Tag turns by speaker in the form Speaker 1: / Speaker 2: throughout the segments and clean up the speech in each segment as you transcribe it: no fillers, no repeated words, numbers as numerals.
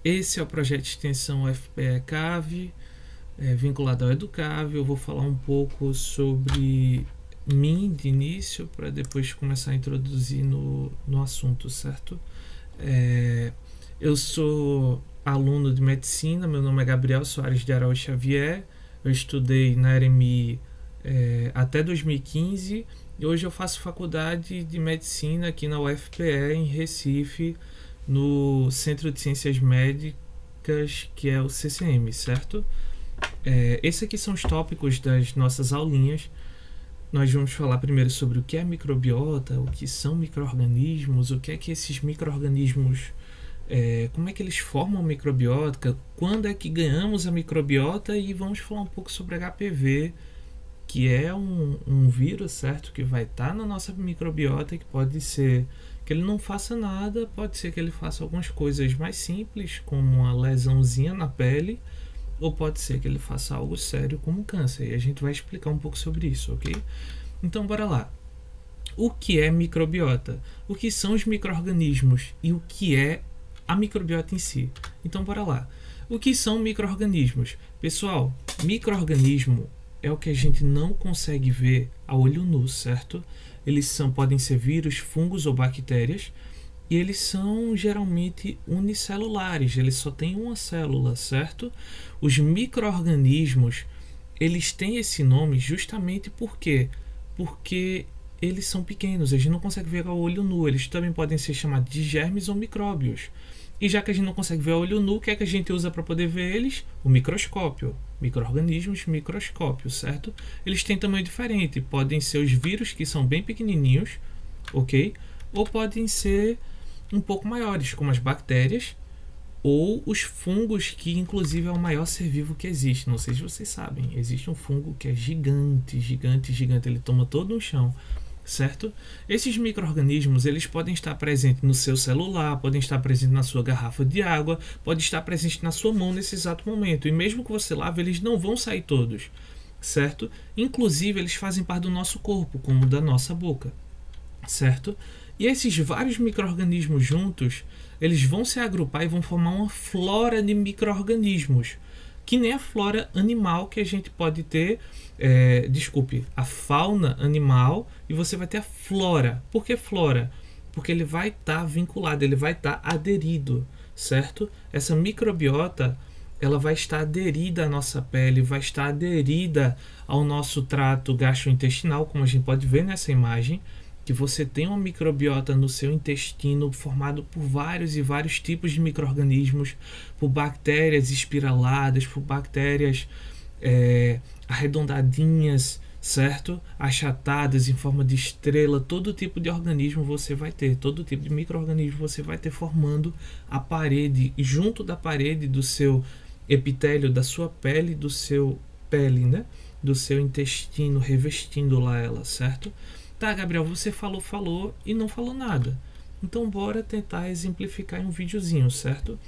Speaker 1: Esse é o projeto de extensão FPE CAV, vinculado ao Educave. Eu vou falar um pouco sobre mim de início, para depois começar a introduzir no assunto, certo? Eu sou aluno de medicina, meu nome é Gabriel Soares de Araújo Xavier, eu estudei na RMI até 2015 e hoje eu faço faculdade de medicina aqui na UFPE em Recife, no Centro de Ciências Médicas, que é o CCM, certo? Esses aqui são os tópicos das nossas aulinhas. Nós vamos falar primeiro sobre o que é microbiota, o que são micro-organismos, o que é que esses micro-organismos, como é que eles formam microbiota, quando é que ganhamos a microbiota, e vamos falar um pouco sobre HPV, que é um vírus, certo, que vai estar na nossa microbiota, que pode ser que ele não faça nada, pode ser que ele faça algumas coisas mais simples, como uma lesãozinha na pele, ou pode ser que ele faça algo sério como câncer, e a gente vai explicar um pouco sobre isso, ok? Então bora lá. O que é microbiota? O que são os micro-organismos e o que é a microbiota em si? Então bora lá. O que são micro-organismos? Pessoal, micro-organismo é o que a gente não consegue ver a olho nu, certo? Eles podem ser vírus, fungos ou bactérias, e eles são geralmente unicelulares, eles só têm uma célula, certo? Os micro-organismos, eles têm esse nome justamente porque eles são pequenos, a gente não consegue ver a olho nu, eles também podem ser chamados de germes ou micróbios. E já que a gente não consegue ver a olho nu, o que é que a gente usa para poder ver eles? O microscópio. Micro-organismos, microscópio, certo? Eles têm tamanho diferente. Podem ser os vírus, que são bem pequenininhos, ok? Ou podem ser um pouco maiores, como as bactérias, ou os fungos, que inclusive é o maior ser vivo que existe. Não sei se vocês sabem, existe um fungo que é gigante, gigante, gigante. Ele toma todo o chão, certo? Esses micro-organismos, eles podem estar presentes no seu celular, podem estar presentes na sua garrafa de água, podem estar presentes na sua mão nesse exato momento. E mesmo que você lave, eles não vão sair todos, certo? Inclusive, eles fazem parte do nosso corpo, como da nossa boca, certo? E esses vários micro-organismos juntos, eles vão se agrupar e vão formar uma flora de micro-organismos, que nem a flora animal que a gente pode ter, a fauna animal, e você vai ter a flora. Por que flora? Porque ele vai estar vinculado, ele vai estar aderido, certo? Essa microbiota, ela vai estar aderida à nossa pele, vai estar aderida ao nosso trato gastrointestinal, como a gente pode ver nessa imagem, que você tem uma microbiota no seu intestino formado por vários e vários tipos de micro-organismos, por bactérias espiraladas, por bactérias arredondadinhas, certo? Achatadas em forma de estrela. Todo tipo de organismo você vai ter, todo tipo de micro-organismo você vai ter formando a parede, e junto da parede do seu epitélio, da sua pele, do seu né? Do seu intestino, revestindo lá ela, certo? Tá, Gabriel, você falou e não falou nada. Então bora tentar exemplificar em um videozinho, certo?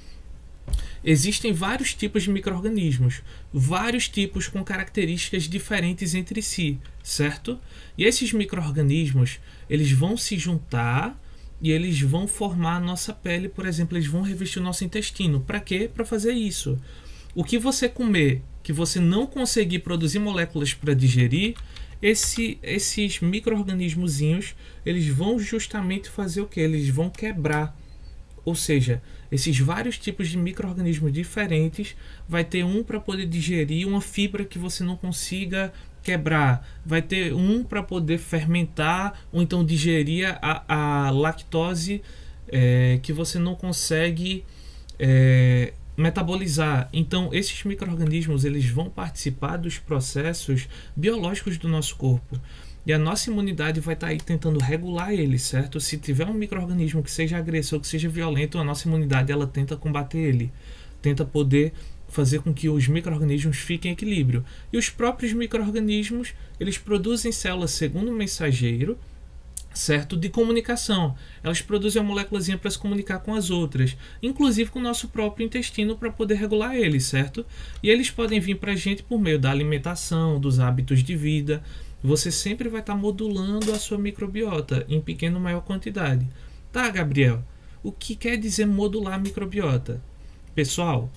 Speaker 1: Existem vários tipos de micro-organismos, vários tipos com características diferentes entre si, certo? E esses micro-organismos, eles vão se juntar e eles vão formar a nossa pele, por exemplo, eles vão revestir o nosso intestino. Para quê? Para fazer isso. O que você comer, que você não conseguir produzir moléculas para digerir, esses micro-organismozinhos, eles vão justamente fazer o que? Eles vão quebrar. Ou seja, esses vários tipos de micro-organismos diferentes, vai ter um para poder digerir uma fibra que você não consiga quebrar, vai ter um para poder fermentar ou então digerir a lactose que você não consegue metabolizar. Então esses micro-organismos, eles vão participar dos processos biológicos do nosso corpo, e a nossa imunidade vai estar aí tentando regular eles, certo? Se tiver um micro-organismo que seja agressor, que seja violento, a nossa imunidade, ela tenta combater ele, tenta poder fazer com que os micro-organismos fiquem em equilíbrio. E os próprios micro-organismos, eles produzem células segundo mensageiro, certo? De comunicação. Elas produzem uma moléculazinha para se comunicar com as outras, inclusive com o nosso próprio intestino, para poder regular eles, certo? E eles podem vir para a gente por meio da alimentação, dos hábitos de vida. Você sempre vai estar modulando a sua microbiota em pequena ou maior quantidade. Tá, Gabriel, o que quer dizer modular a microbiota? Pessoal,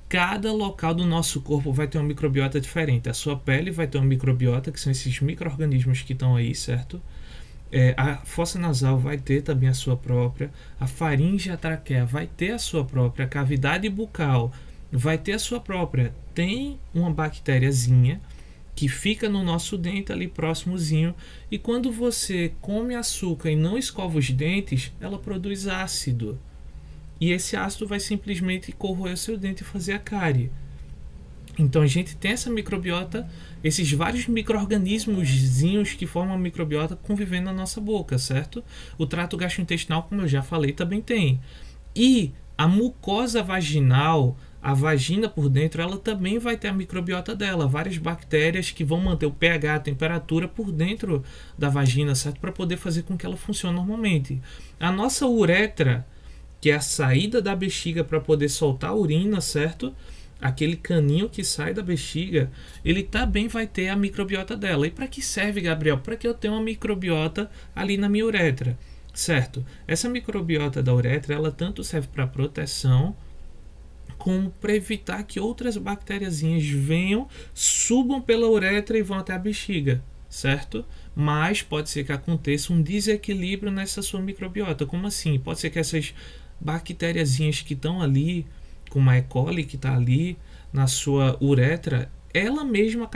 Speaker 1: cada local do nosso corpo vai ter uma microbiota diferente. A sua pele vai ter uma microbiota, que são esses micro-organismos que estão aí, certo? A fossa nasal vai ter também a sua própria. A faringe e a traqueia vai ter a sua própria. A cavidade bucal vai ter a sua própria. Tem uma bactériazinha que fica no nosso dente ali próximozinho. E quando você come açúcar e não escova os dentes, ela produz ácido. E esse ácido vai simplesmente corroer o seu dente e fazer a cárie. Então a gente tem essa microbiota, esses vários micro-organismozinhos que formam a microbiota convivendo na nossa boca, certo? O trato gastrointestinal, como eu já falei, também tem. E a mucosa vaginal, a vagina por dentro, ela também vai ter a microbiota dela. Várias bactérias que vão manter o pH, a temperatura por dentro da vagina, certo? Para poder fazer com que ela funcione normalmente. A nossa uretra, que é a saída da bexiga para poder soltar a urina, certo? Aquele caninho que sai da bexiga, ele também vai ter a microbiota dela. E para que serve, Gabriel? Para que eu tenha uma microbiota ali na minha uretra, certo? Essa microbiota da uretra, ela tanto serve para proteção, como para evitar que outras bactériazinhas venham, subam pela uretra e vão até a bexiga, certo? Mas pode ser que aconteça um desequilíbrio nessa sua microbiota. Como assim? Pode ser que essas bactériazinhas que estão ali, como a E. coli que está ali na sua uretra, ela mesma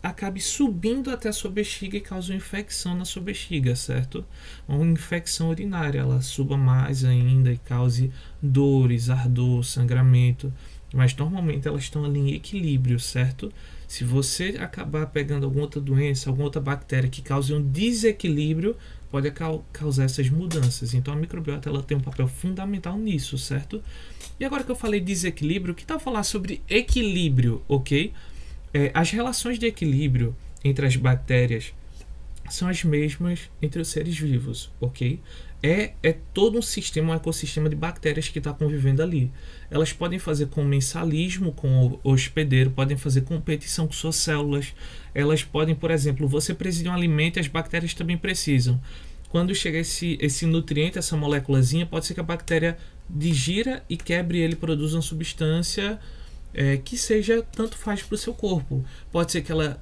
Speaker 1: acabe subindo até a sua bexiga e cause uma infecção na sua bexiga, certo? Uma infecção urinária, ela suba mais ainda e cause dores, ardor, sangramento. Mas normalmente elas estão ali em equilíbrio, certo? Se você acabar pegando alguma outra doença, alguma outra bactéria que cause um desequilíbrio, pode causar essas mudanças. Então a microbiota ela tem um papel fundamental nisso, certo? E agora que eu falei desequilíbrio, que tal falar sobre equilíbrio, ok? As relações de equilíbrio entre as bactérias são as mesmas entre os seres vivos, ok? É todo um sistema, um ecossistema de bactérias que está convivendo ali. Elas podem fazer comensalismo com o hospedeiro, podem fazer competição com suas células. Elas podem, por exemplo, você precisa de um alimento e as bactérias também precisam. Quando chega esse nutriente, essa moléculazinha, pode ser que a bactéria digira e quebre ele, produza uma substância que seja, tanto faz para o seu corpo. Pode ser que ela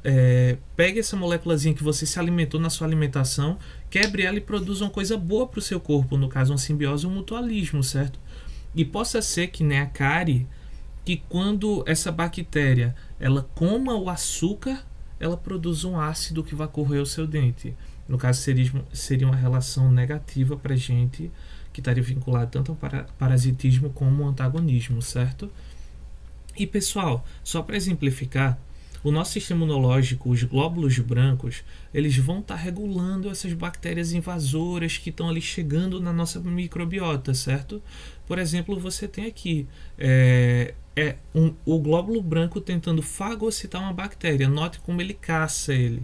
Speaker 1: pegue essa moléculazinha que você se alimentou na sua alimentação, quebre ela e produza uma coisa boa para o seu corpo, no caso uma simbiose ou um mutualismo, certo? E possa ser que nem a cárie, que quando essa bactéria ela coma o açúcar, ela produz um ácido que vai corroer o seu dente. No caso seria uma relação negativa para a gente, que estaria vinculada tanto ao parasitismo como ao antagonismo, certo? E pessoal, só para exemplificar, o nosso sistema imunológico, os glóbulos brancos, eles vão estar regulando essas bactérias invasoras que estão ali chegando na nossa microbiota, certo? Por exemplo, você tem aqui o glóbulo branco tentando fagocitar uma bactéria. Note como ele caça ele.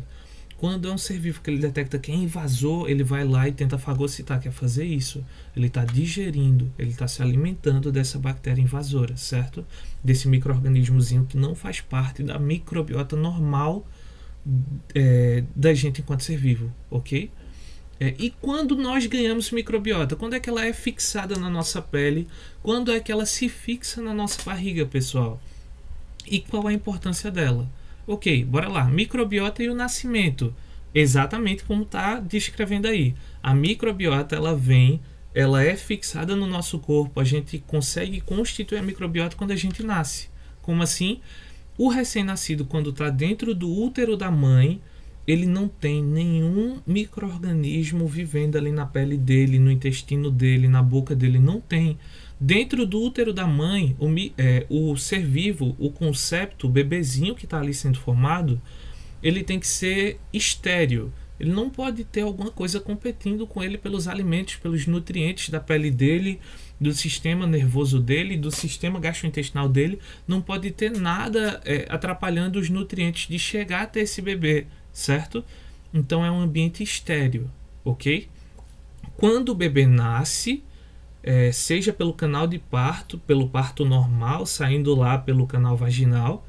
Speaker 1: Quando é um ser vivo que ele detecta que é invasor, ele vai lá e tenta fagocitar, quer fazer isso. Ele está digerindo, ele está se alimentando dessa bactéria invasora, certo? Desse micro-organismozinho que não faz parte da microbiota normal da gente enquanto ser vivo, ok? E quando nós ganhamos microbiota? Quando é que ela é fixada na nossa pele? Quando é que ela se fixa na nossa barriga, pessoal? E qual a importância dela? Ok, bora lá. Microbiota e o nascimento. Exatamente como está descrevendo aí. A microbiota, ela é fixada no nosso corpo. A gente consegue constituir a microbiota quando a gente nasce. Como assim? O recém-nascido, quando está dentro do útero da mãe, ele não tem nenhum micro-organismo vivendo ali na pele dele, no intestino dele, na boca dele. Não tem. Dentro do útero da mãe, o ser vivo, o concepto, o bebezinho que está ali sendo formado, ele tem que ser estéril. Ele não pode ter alguma coisa competindo com ele pelos alimentos, pelos nutrientes da pele dele, do sistema nervoso dele, do sistema gastrointestinal dele. Não pode ter nada atrapalhando os nutrientes de chegar até esse bebê, certo? Então é um ambiente estéril, ok? Quando o bebê nasce, seja pelo canal de parto, pelo parto normal, saindo lá pelo canal vaginal,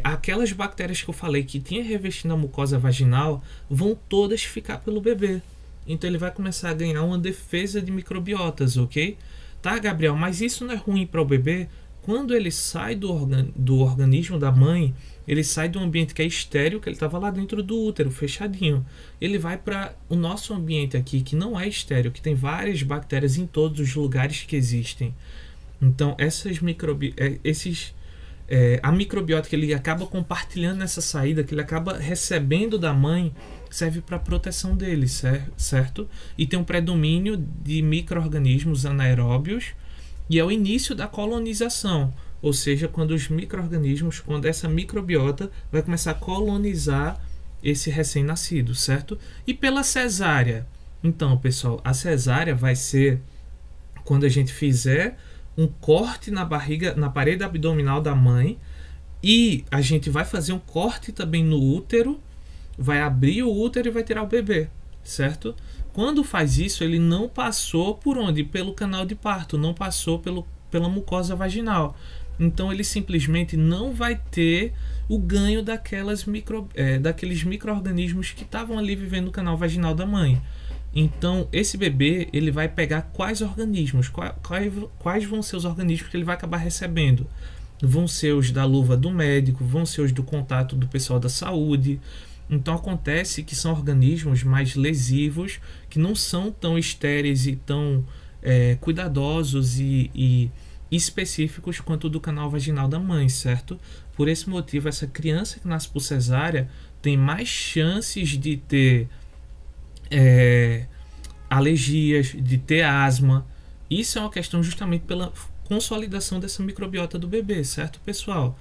Speaker 1: aquelas bactérias que eu falei que tinha revestindo a mucosa vaginal vão todas ficar pelo bebê. Então ele vai começar a ganhar uma defesa de microbiotas, ok? Tá, Gabriel, mas isso não é ruim para o bebê? Quando ele sai do organismo da mãe, ele sai do ambiente que é estéril, que ele estava lá dentro do útero, fechadinho. Ele vai para o nosso ambiente aqui, que não é estéril, que tem várias bactérias em todos os lugares que existem. Então, a microbiota que ele acaba compartilhando nessa saída, que ele acaba recebendo da mãe, serve para a proteção dele, certo? E tem um predomínio de micro-organismos anaeróbios, e é o início da colonização, ou seja, quando essa microbiota vai começar a colonizar esse recém-nascido, certo? E pela cesárea, então, pessoal, a cesárea vai ser quando a gente fizer um corte na barriga, na parede abdominal da mãe, e a gente vai fazer um corte também no útero, vai abrir o útero e vai tirar o bebê, certo? Quando faz isso, ele não passou por onde? Pelo canal de parto, não passou pela mucosa vaginal. Então ele simplesmente não vai ter o ganho daqueles micro-organismos que estavam ali vivendo no canal vaginal da mãe. Então esse bebê, ele vai pegar quais organismos? Quais vão ser os organismos que ele vai acabar recebendo? Vão ser os da luva do médico, vão ser os do contato do pessoal da saúde. Então acontece que são organismos mais lesivos, que não são tão estéreis e tão cuidadosos e específicos quanto o do canal vaginal da mãe, certo? Por esse motivo, essa criança que nasce por cesárea tem mais chances de ter alergias, de ter asma. Isso é uma questão justamente pela consolidação dessa microbiota do bebê, certo, pessoal?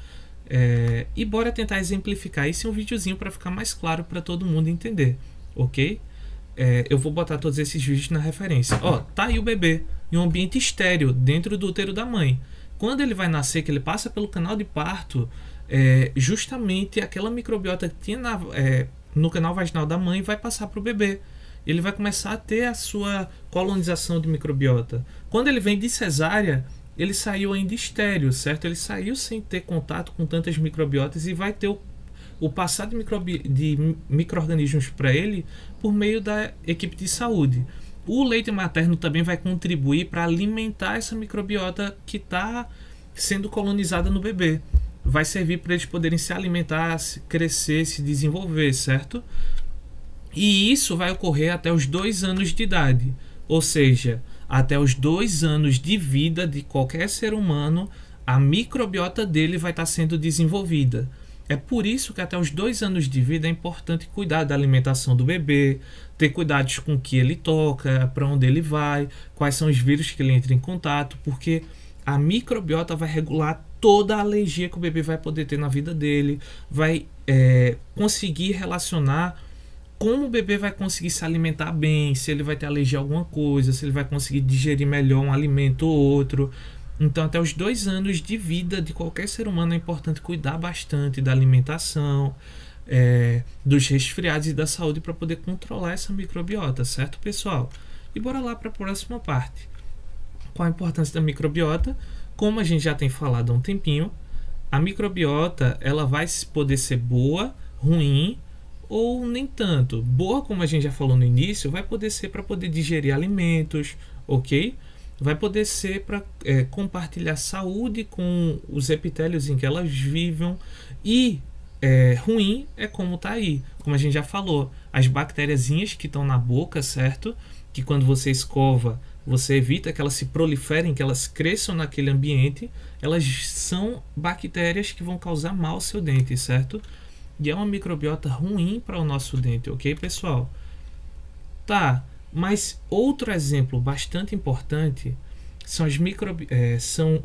Speaker 1: E bora tentar exemplificar isso em um videozinho para ficar mais claro para todo mundo entender, ok? Eu vou botar todos esses vídeos na referência. Ó, tá aí o bebê em um ambiente estéril dentro do útero da mãe. Quando ele vai nascer, que ele passa pelo canal de parto, justamente aquela microbiota que tinha no canal vaginal da mãe vai passar para o bebê. Ele vai começar a ter a sua colonização de microbiota. Quando ele vem de cesárea, ele saiu ainda estéril, certo? Ele saiu sem ter contato com tantas microbiotas e vai ter o passar de micro-organismos para ele por meio da equipe de saúde. O leite materno também vai contribuir para alimentar essa microbiota que está sendo colonizada no bebê. Vai servir para eles poderem se alimentar, crescer, se desenvolver, certo? E isso vai ocorrer até os 2 anos de idade. Ou seja, até os 2 anos de vida de qualquer ser humano, a microbiota dele vai estar sendo desenvolvida. É por isso que até os 2 anos de vida é importante cuidar da alimentação do bebê, ter cuidados com o que ele toca, para onde ele vai, quais são os vírus que ele entra em contato, porque a microbiota vai regular toda a alergia que o bebê vai poder ter na vida dele, vai conseguir relacionar como o bebê vai conseguir se alimentar bem, se ele vai ter alergia a alguma coisa, se ele vai conseguir digerir melhor um alimento ou outro. Então, até os 2 anos de vida de qualquer ser humano é importante cuidar bastante da alimentação, dos resfriados e da saúde para poder controlar essa microbiota, certo, pessoal? E bora lá para a próxima parte. Qual a importância da microbiota? Como a gente já tem falado há um tempinho, a microbiota ela vai poder ser boa, ruim ou nem tanto. Boa, como a gente já falou no início, vai poder ser para poder digerir alimentos, ok? Vai poder ser para compartilhar saúde com os epitélios em que elas vivem. E ruim é como tá aí, como a gente já falou, as bactériazinhas que estão na boca, certo? Que quando você escova, você evita que elas se proliferem, que elas cresçam naquele ambiente. Elas são bactérias que vão causar mal ao seu dente, certo? E é uma microbiota ruim para o nosso dente, ok, pessoal? Tá, mas outro exemplo bastante importante são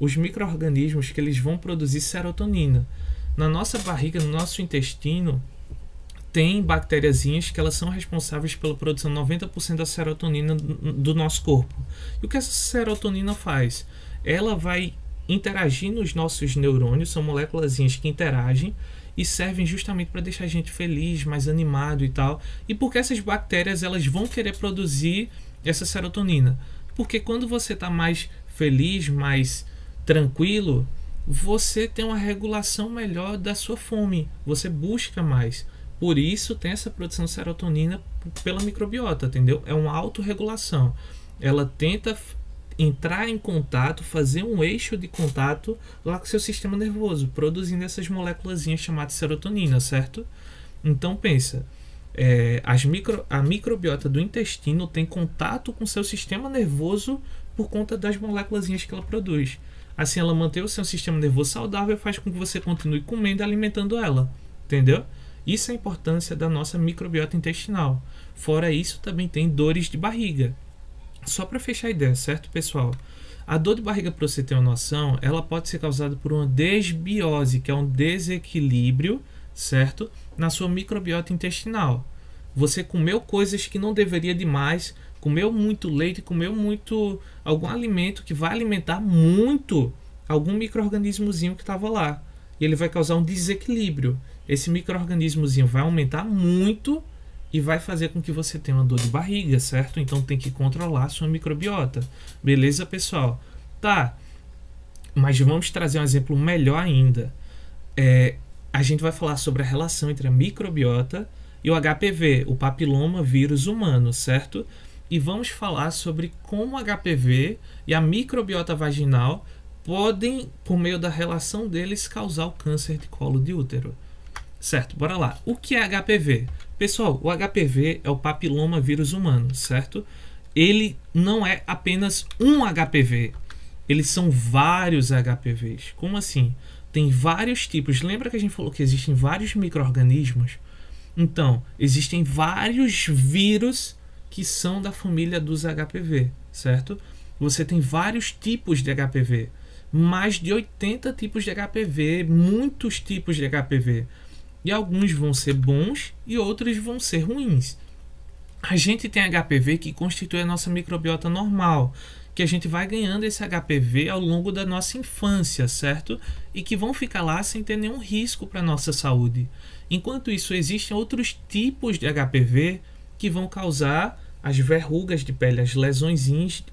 Speaker 1: os micro-organismos que eles vão produzir serotonina. Na nossa barriga, no nosso intestino, tem bactériazinhas que elas são responsáveis pela produção de 90% da serotonina do nosso corpo. E o que essa serotonina faz? Ela vai interagir nos nossos neurônios, são moléculazinhas que interagem e servem justamente para deixar a gente feliz, mais animado e tal. E porque essas bactérias elas vão querer produzir essa serotonina? Porque quando você está mais feliz, mais tranquilo, você tem uma regulação melhor da sua fome, você busca mais. Por isso tem essa produção de serotonina pela microbiota, entendeu? É uma autorregulação. Ela tenta entrar em contato, fazer um eixo de contato lá com o seu sistema nervoso, produzindo essas moléculas chamadas serotonina, certo? Então pensa, a microbiota do intestino tem contato com o seu sistema nervoso por conta das moléculas que ela produz. Assim, ela mantém o seu sistema nervoso saudável e faz com que você continue comendo e alimentando ela, entendeu? Isso é a importância da nossa microbiota intestinal. Fora isso, também tem dores de barriga. Só para fechar a ideia, certo, pessoal? A dor de barriga, para você ter uma noção, ela pode ser causada por uma desbiose, que é um desequilíbrio, certo? Na sua microbiota intestinal. Você comeu coisas que não deveria demais, comeu muito leite, comeu muito algum alimento que vai alimentar muito algum micro-organismozinho que estava lá. E ele vai causar um desequilíbrio. Esse micro-organismozinho vai aumentar muito e vai fazer com que você tenha uma dor de barriga, certo? Então tem que controlar a sua microbiota. Beleza, pessoal? Tá, mas vamos trazer um exemplo melhor ainda. A gente vai falar sobre a relação entre a microbiota e o HPV, o papiloma vírus humano, certo? E vamos falar sobre como o HPV e a microbiota vaginal podem, por meio da relação deles, causar o câncer de colo de útero. Certo, bora lá. O que é HPV? Pessoal, o HPV é o papiloma vírus humano, certo? Ele não é apenas um HPV. Eles são vários HPVs. Como assim? Tem vários tipos. Lembra que a gente falou que existem vários micro-organismos? Então, existem vários vírus que são da família dos HPV, certo? Você tem vários tipos de HPV. Mais de 80 tipos de HPV, muitos tipos de HPV. E alguns vão ser bons e outros vão ser ruins. A gente tem HPV que constitui a nossa microbiota normal, que a gente vai ganhando esse HPV ao longo da nossa infância, certo? E que vão ficar lá sem ter nenhum risco para a nossa saúde. Enquanto isso, existem outros tipos de HPV que vão causar as verrugas de pele, as lesõezinhas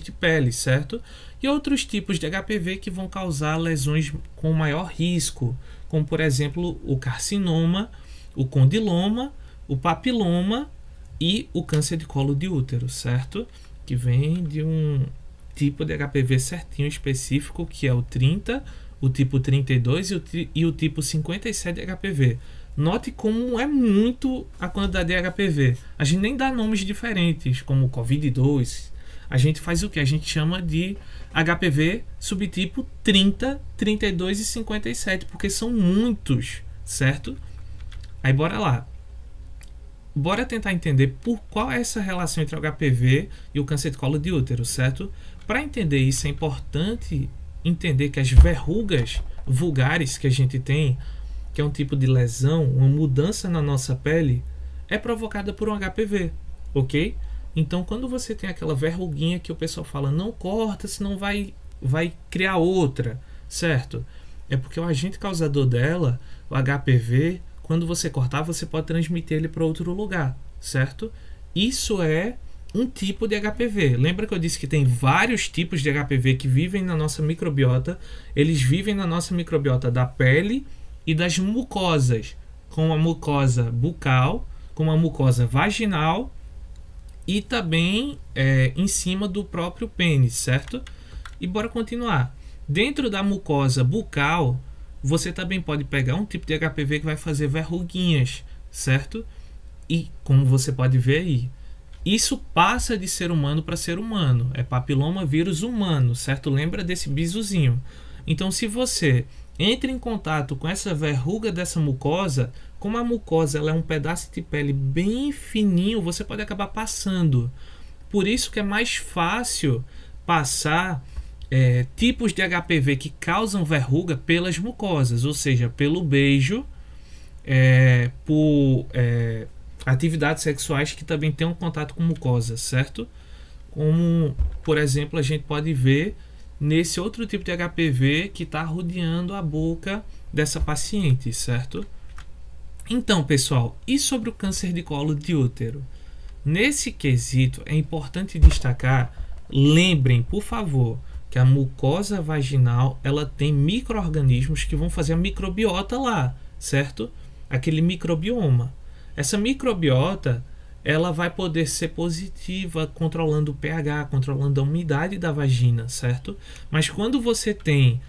Speaker 1: de pele, certo? E outros tipos de HPV que vão causar lesões com maior risco, como por exemplo o carcinoma, o condiloma, o papiloma e o câncer de colo de útero, certo? Que vem de um tipo de HPV certinho específico, que é o 30, o tipo 32 e o tipo 57 de HPV. Note como é muito a quantidade de HPV. A gente nem dá nomes diferentes, como COVID-2. A gente faz o que? A gente chama de HPV subtipo 30, 32 e 57, porque são muitos, certo? Aí bora lá. Bora tentar entender qual é essa relação entre o HPV e o câncer de colo de útero, certo? Para entender isso, é importante entender que as verrugas vulgares que a gente tem, que é um tipo de lesão, uma mudança na nossa pele, é provocada por um HPV, ok? Então, quando você tem aquela verruguinha que o pessoal fala, não corta, senão vai criar outra, certo? É porque o agente causador dela, o HPV, quando você cortar, você pode transmitir ele para outro lugar, certo? Isso é um tipo de HPV. Lembra que eu disse que tem vários tipos de HPV que vivem na nossa microbiota? Eles vivem na nossa microbiota da pele e das mucosas, como a mucosa bucal, como a mucosa vaginal e também em cima do próprio pênis, certo? E bora continuar. Dentro da mucosa bucal, você também pode pegar um tipo de HPV que vai fazer verruguinhas, certo? E como você pode ver aí, isso passa de ser humano para ser humano. É papiloma vírus humano, certo? Lembra desse bisuzinho. Então, se você entra em contato com essa verruga dessa mucosa, como a mucosa ela é um pedaço de pele bem fininho, você pode acabar passando. Por isso que é mais fácil passar tipos de HPV que causam verruga pelas mucosas, ou seja, pelo beijo, por atividades sexuais que também têm um contato com mucosa, certo? Como, por exemplo, a gente pode ver nesse outro tipo de HPV que está rodeando a boca dessa paciente, certo? Então, pessoal, e sobre o câncer de colo de útero? Nesse quesito, é importante destacar, lembrem, por favor, que a mucosa vaginal ela tem micro-organismos que vão fazer a microbiota lá, certo? Aquele microbioma. Essa microbiota ela vai poder ser positiva, controlando o pH, controlando a umidade da vagina, certo? Mas quando você tem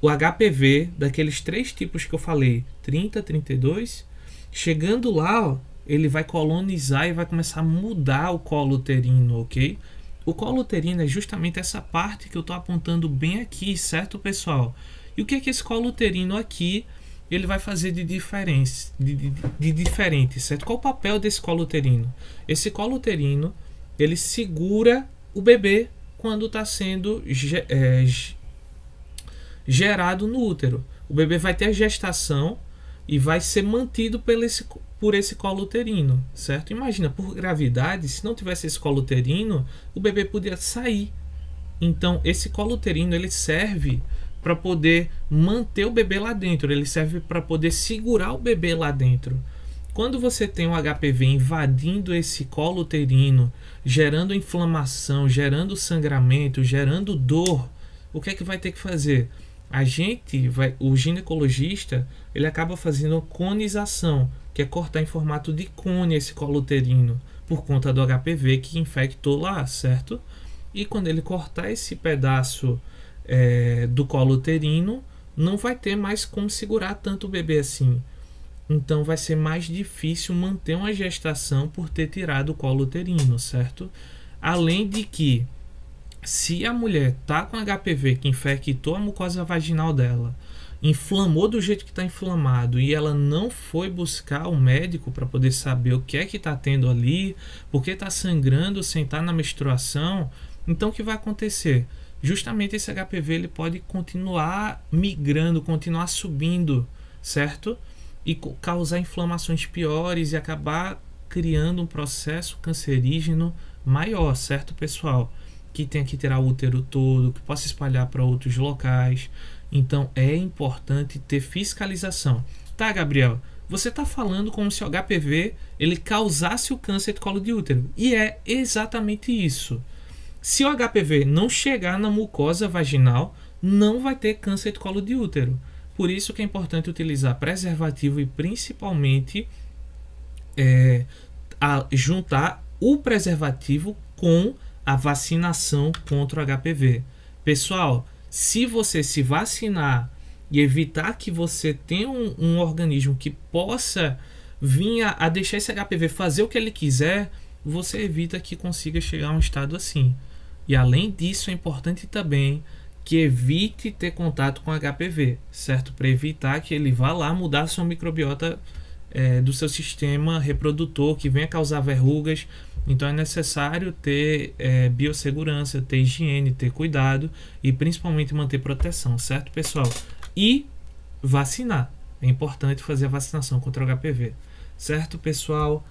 Speaker 1: o HPV, daqueles 3 tipos que eu falei, 30, 32, chegando lá, ó, ele vai colonizar e vai começar a mudar o colo uterino, ok? O colo uterino é justamente essa parte que eu estou apontando bem aqui, certo, pessoal? E o que é que esse colo uterino aqui ele vai fazer de diferente, certo? Qual o papel desse colo uterino? Esse colo uterino, ele segura o bebê quando está sendo gerado no útero. O bebê vai ter a gestação e vai ser mantido por esse colo uterino, certo? Imagina, por gravidade, se não tivesse esse colo uterino, o bebê podia sair. Então, esse colo uterino, ele serve para poder manter o bebê lá dentro, ele serve para poder segurar o bebê lá dentro. Quando você tem um HPV invadindo esse colo uterino, gerando inflamação, gerando sangramento, gerando dor, o que é que vai ter que fazer? O ginecologista, ele acaba fazendo conização, que é cortar em formato de cone esse colo uterino, por conta do HPV que infectou lá, certo? E quando ele cortar esse pedaço do colo uterino, não vai ter mais como segurar tanto o bebê assim. Então vai ser mais difícil manter uma gestação por ter tirado o colo uterino, certo? Além de que, se a mulher tá com HPV que infectou a mucosa vaginal dela, inflamou do jeito que está inflamado e ela não foi buscar o médico para poder saber o que é que está tendo ali, porque está sangrando sem estar na menstruação, então o que vai acontecer? Justamente esse HPV ele pode continuar migrando, continuar subindo, certo? E causar inflamações piores e acabar criando um processo cancerígeno maior, certo, pessoal? Que tenha que tirar o útero todo, que possa espalhar para outros locais. Então é importante ter fiscalização. Tá, Gabriel? Você está falando como se o HPV ele causasse o câncer de colo de útero. E é exatamente isso. Se o HPV não chegar na mucosa vaginal, não vai ter câncer de colo de útero. Por isso que é importante utilizar preservativo e principalmente juntar o preservativo com a vacinação contra o HPV. Pessoal, se você se vacinar e evitar que você tenha um organismo que possa vir a deixar esse HPV fazer o que ele quiser, você evita que consiga chegar a um estado assim. E além disso, é importante também que evite ter contato com HPV, certo? Para evitar que ele vá lá mudar a sua microbiota do seu sistema reprodutor, que venha causar verrugas. Então é necessário ter biossegurança, ter higiene, ter cuidado e principalmente manter proteção, certo, pessoal? E vacinar. É importante fazer a vacinação contra o HPV, certo, pessoal?